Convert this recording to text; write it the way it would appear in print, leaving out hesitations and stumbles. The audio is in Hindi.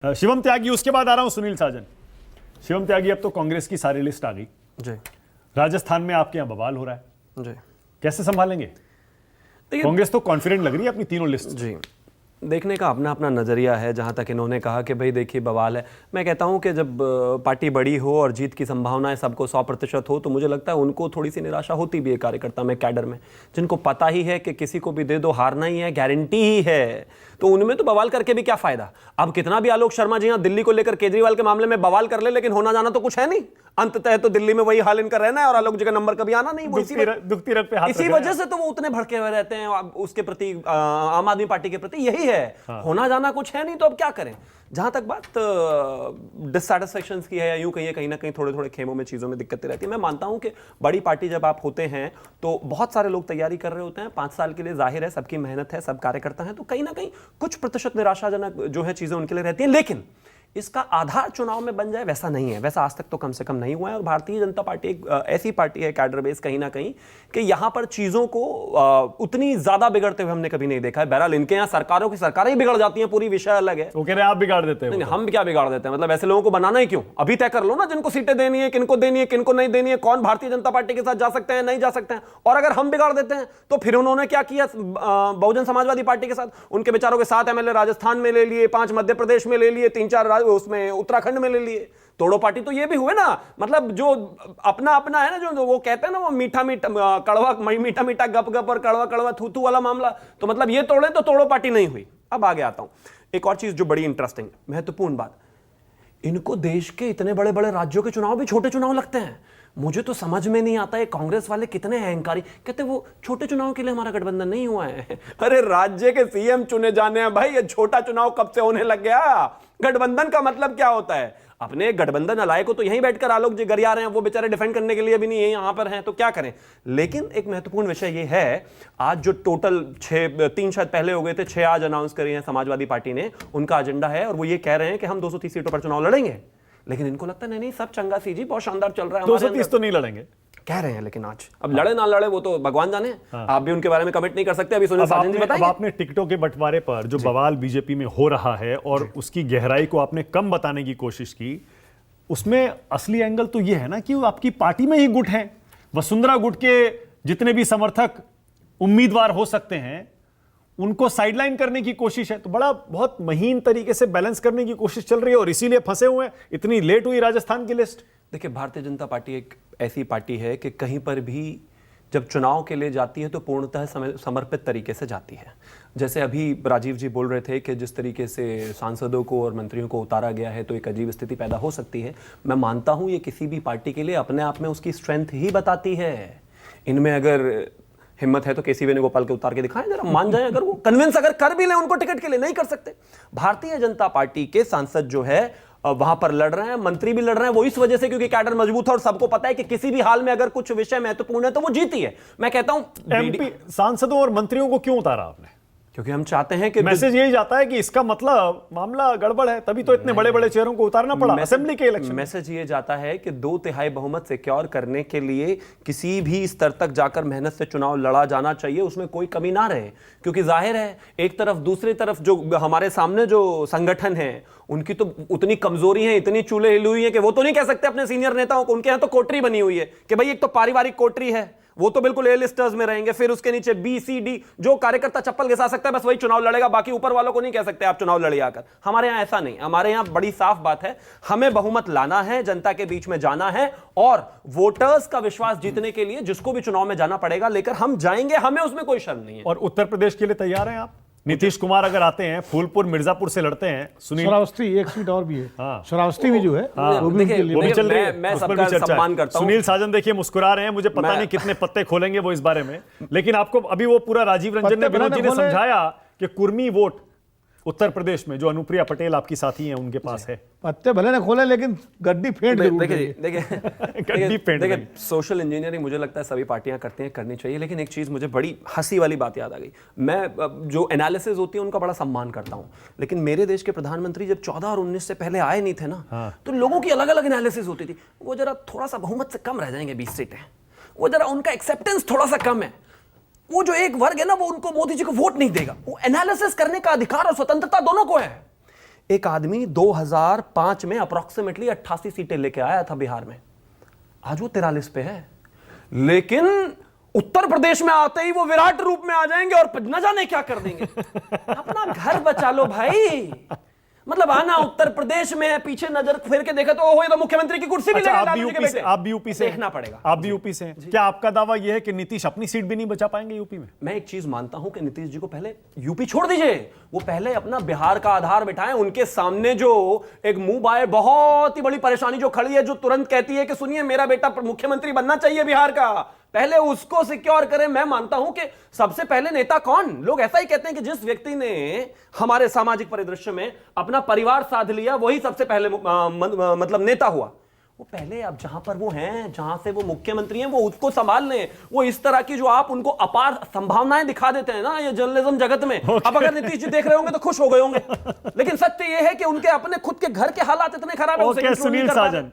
शिवम त्यागी, उसके बाद आ रहा हूं सुनील साजन। शिवम त्यागी, अब तो कांग्रेस की सारी लिस्ट आ गई जी। राजस्थान में आपके यहां बवाल हो रहा है जी, कैसे संभालेंगे? कांग्रेस तो कॉन्फिडेंट लग रही है अपनी तीनों लिस्ट। जी, देखने का अपना अपना नज़रिया है। जहाँ तक इन्होंने कहा कि भाई देखिए बवाल है, मैं कहता हूँ कि जब पार्टी बड़ी हो और जीत की संभावनाएं सबको 100% हो तो मुझे लगता है उनको थोड़ी सी निराशा होती भी है कार्यकर्ता में, कैडर में, जिनको पता ही है कि किसी को भी दे दो हारना ही है, गारंटी ही है, तो उनमें तो बवाल करके भी क्या फायदा। अब कितना भी आलोक शर्मा जी यहाँ दिल्ली को लेकर केजरीवाल के मामले में बवाल कर ले, लेकिन होना जाना तो कुछ है नहीं। अंततः तो दिल्ली में वही हाल इनका रहना है और आलोक जी का नंबर कभी आना नहीं। दुखती रग पे हाथ इसी वजह से तो वो उतने भड़के हुए रहते हैं उसके प्रति, आम आदमी पार्टी के प्रति। यही है, होना जाना कुछ है नहीं, तो अब क्या करें। जहां तक बात डिससैटिस्फैक्शंस की है या यूं कहिए कहीं ना कहीं थोड़े थोड़े खेमों में चीजों में दिक्कतें रहती है। मैं मानता हूं कि बड़ी पार्टी जब आप होते हैं तो बहुत सारे लोग तैयारी कर रहे होते हैं 5 साल के लिए, जाहिर है सबकी मेहनत है, सब कार्यकर्ता हैं, तो कहीं ना कहीं कुछ प्रतिशत निराशाजनक जो है चीजें उनके लिए रहती हैं। लेकिन इसका आधार चुनाव में बन जाए वैसा नहीं है, वैसा आज तक तो कम से कम नहीं हुआ है। और भारतीय जनता पार्टी एक ऐसी पार्टी है, कैडर बेस कहीं ना कहीं, कि यहां पर चीजों को उतनी ज्यादा बिगड़ते हुए हमने कभी नहीं देखा है। बहरहाल इनके यहाँ सरकारों की सरकारें ही बिगड़ जाती हैं, पूरी विषय अलग है। वो कह रहे हैं आप बिगाड़ देते हैं। नहीं, हम क्या बिगाड़ देते हैं, मतलब ऐसे लोगों को बनाना ही क्यों? अभी तय कर लो ना जिनको सीटें देनी है, किनको देनी है, किनको नहीं देनी है, कौन भारतीय जनता पार्टी के साथ जा सकते हैं, नहीं जा सकते हैं। और अगर हम बिगाड़ देते हैं तो फिर उन्होंने क्या किया बहुजन समाजवादी पार्टी के साथ? उनके विचारों के 7 MLA राजस्थान में ले लिए, 5 मध्य प्रदेश में ले लिए, 3-4 उसमें उत्तराखंड में ले लिए। तोड़ो पार्टी तो ये भी हुए ना, मतलब जो अपना अपना है ना, जो वो कहते हैं ना, वो मीठा मीठा कड़वा मीठा मीठा गप गप और कड़वा कड़वा थू थू वाला मामला। तो मतलब ये तोड़े तो तोड़ो पार्टी नहीं हुई। अब आगे आता हूं, एक और चीज जो बड़ी इंटरेस्टिंग महत्वपूर्ण बात, इनको देश के इतने बड़े बड़े राज्यों के चुनाव भी छोटे चुनाव लगते हैं। मुझे तो समझ में नहीं आता है कांग्रेस वाले कितने अहंकारी, कहते वो छोटे चुनाव के लिए हमारा गठबंधन नहीं हुआ है। अरे राज्य के सीएम चुने जाने हैं भाई, ये छोटा चुनाव कब से होने लग गया? गठबंधन का मतलब क्या होता है? अपने गठबंधन अलाय को तो यहीं बैठकर आलोक जी गरिया रहे हैं, वो बेचारे डिफेंड करने के लिए भी नहीं है यहां पर हैं, तो क्या करें। लेकिन एक महत्वपूर्ण विषय ये है, आज जो टोटल 3 शायद पहले हो गए थे, 6 आज अनाउंस करी हैं समाजवादी पार्टी ने, उनका एजेंडा है और वो ये कह रहे हैं कि हम 230 सीटों पर चुनाव लड़ेंगे। लेकिन इनको लगता है नहीं सब चंगा सी जी, बहुत शानदार चल रहा है, 230 तो नहीं लड़ेंगे कह रहे हैं। लेकिन आज अब लड़े ना लड़े वो तो भगवान जाने। आप भी उनके बारे में कमेंट नहीं कर सकते। अभी सुनील साजन जी बताइए। अब आपने टिकटों के बंटवारे पर जो बवाल बीजेपी में हो रहा है और उसकी गहराई को आपने कम बताने की कोशिश की, उसमें असली एंगल तो यह है ना कि आपकी पार्टी में ही गुट हैं, वसुंधरा गुट के जितने भी समर्थक उम्मीदवार हो सकते हैं उनको साइडलाइन करने की कोशिश है। तो बड़ा बहुत महीन तरीके से बैलेंस करने की कोशिश चल रही है और इसीलिए फंसे हुए हैं। इतनी लेट हुई राजस्थान की लिस्ट। देखिए, भारतीय जनता पार्टी एक ऐसी पार्टी है कि कहीं पर भी जब चुनाव के लिए जाती है तो पूर्णतः समर्पित तरीके से जाती है। जैसे अभी राजीव जी बोल रहे थे कि जिस तरीके से सांसदों को और मंत्रियों को उतारा गया है तो एक अजीब स्थिति पैदा हो सकती है। मैं मानता हूं ये किसी भी पार्टी के लिए अपने आप में उसकी स्ट्रेंथ ही बताती है। इनमें अगर हिम्मत है तो केसी वेणुगोपाल के उतार के दिखाएं, जरा मान जाएं। अगर वो कन्विंस अगर कर भी लें उनको टिकट के लिए, नहीं कर सकते। भारतीय जनता पार्टी के सांसद जो है वहां पर लड़ रहे हैं, मंत्री भी लड़ रहे हैं, वो इस वजह से क्योंकि कैडर मजबूत है और सबको पता है कि किसी भी हाल में अगर कुछ विषय महत्वपूर्ण है तो वो जीती है। मैं कहता हूं एमपी सांसदों और मंत्रियों को क्यों उतारा आपने? क्योंकि हम चाहते हैं कि मैसेज यही जाता है कि इसका मतलब मामला गड़बड़ है, तभी तो इतने बड़े बड़े चेहरों को उतारना पड़ा असेंबली के इलेक्शन। मैसेज ये जाता है कि 2/3 बहुमत सिक्योर करने के लिए किसी भी स्तर तक जाकर मेहनत से चुनाव लड़ा जाना चाहिए, उसमें कोई कमी ना रहे। क्योंकि जाहिर है एक तरफ दूसरी तरफ जो हमारे सामने जो संगठन है उनकी तो उतनी कमजोरी है, इतनी चूल्हे हिली हुई है कि वो तो नहीं कह सकते अपने सीनियर नेताओं को, उनके यहाँ तो कोटरी बनी हुई है कि भाई एक तो पारिवारिक कोटरी है, वो तो बिल्कुल ए लिस्टर्स में रहेंगे, फिर उसके नीचे बी सी डी जो कार्यकर्ता चप्पल घिसा सकता है बस वही चुनाव लड़ेगा, बाकी ऊपर वालों को नहीं कह सकते आप चुनाव लड़िए आकर। हमारे यहाँ ऐसा नहीं, हमारे यहाँ बड़ी साफ बात है, हमें बहुमत लाना है, जनता के बीच में जाना है और वोटर्स का विश्वास जीतने के लिए जिसको भी चुनाव में जाना पड़ेगा लेकर हम जाएंगे, हमें उसमें कोई शर्म नहीं है। और उत्तर प्रदेश के लिए तैयार हैं आप? नीतीश कुमार अगर आते हैं, फूलपुर मिर्जापुर से लड़ते हैं, सुनील श्रावस्ती एक सीट और भी है। श्रावस्ती भी जो है वो भी उनके लिए वो भी चल रही है, मैं उस पर सबका भी चर्चा सम्मान है। करता हूं। सुनील साजन देखिए मुस्कुरा रहे हैं, मुझे पता नहीं कितने पत्ते खोलेंगे वो इस बारे में, लेकिन आपको अभी वो पूरा राजीव रंजन ने विनोद जी ने समझाया कि कुर्मी वोट उत्तर प्रदेश में जो अनुप्रिया पटेल आपकी साथी हैं उनके पास है। पत्ते भले ना खोले लेकिन गड्डी फेंट जरूर देंगे। देखिए सोशल इंजीनियरिंग मुझे लगता है सभी पार्टियां करती हैं, करनी चाहिए। लेकिन एक चीज मुझे बड़ी हंसी वाली बात याद आ गई। मैं जो एनालिसिस होती है उनका बड़ा सम्मान करता हूं, लेकिन मेरे देश के प्रधानमंत्री जब 14 और 19 से पहले आए नहीं थे ना, तो लोगों की अलग अलग एनालिसिस होती थी। वो जरा थोड़ा सा बहुमत से कम रह जाएंगे 20 सीटें, वो जरा उनका एक्सेप्टेंस थोड़ा सा कम है, वो जो एक वर्ग है ना वो उनको मोदी जी को वोट नहीं देगा। वो एनालिसिस करने का अधिकार और स्वतंत्रता दोनों को है। एक आदमी 2005 में अप्रोक्सीमेटली 88 सीटें लेके आया था बिहार में, आज वो 43 पे है। लेकिन उत्तर प्रदेश में आते ही वो विराट रूप में आ जाएंगे और न जाने क्या कर देंगे। अपना घर बचा लो भाई। मतलब आना उत्तर प्रदेश में है, पीछे नजर फेर के देखा तो ओहो ये तो मुख्यमंत्री की कुर्सी भी अच्छा, ले आप लालू भी जी के यूपी से, बेटे। आप भी यूपी से देखना पड़ेगा। आप भी यूपी से हैं। क्या आपका दावा यह है कि नीतीश अपनी सीट भी नहीं बचा पाएंगे यूपी में? मैं एक चीज मानता हूं कि नीतीश जी को पहले यूपी छोड़ दीजिए, वो पहले अपना बिहार का आधार बिठाएं। उनके सामने जो एक मुंह बाए बहुत ही बड़ी परेशानी जो खड़ी है, जो तुरंत कहती है कि सुनिए मेरा बेटा मुख्यमंत्री बनना चाहिए बिहार का, पहले उसको सिक्योर करें। मैं मानता हूं कि सबसे पहले नेता कौन, लोग ऐसा ही कहते हैं कि जिस व्यक्ति ने हमारे सामाजिक परिदृश्य में अपना परिवार साध लिया वही सबसे पहले मतलब नेता हुआ। वो पहले अब जहां पर वो हैं, जहां से वो मुख्यमंत्री हैं, वो उसको संभाल लें। वो इस तरह की जो आप उनको अपार संभावनाएं दिखा देते हैं ना ये जर्नलिज्म जगत में, अब अगर नीतीश जी देख रहे होंगे तो खुश हो गए होंगे, लेकिन सत्य ये है कि उनके अपने खुद के घर के हालात इतने खराब है, उसे ओके, control नहीं सुनील कर पा रहे। साजन,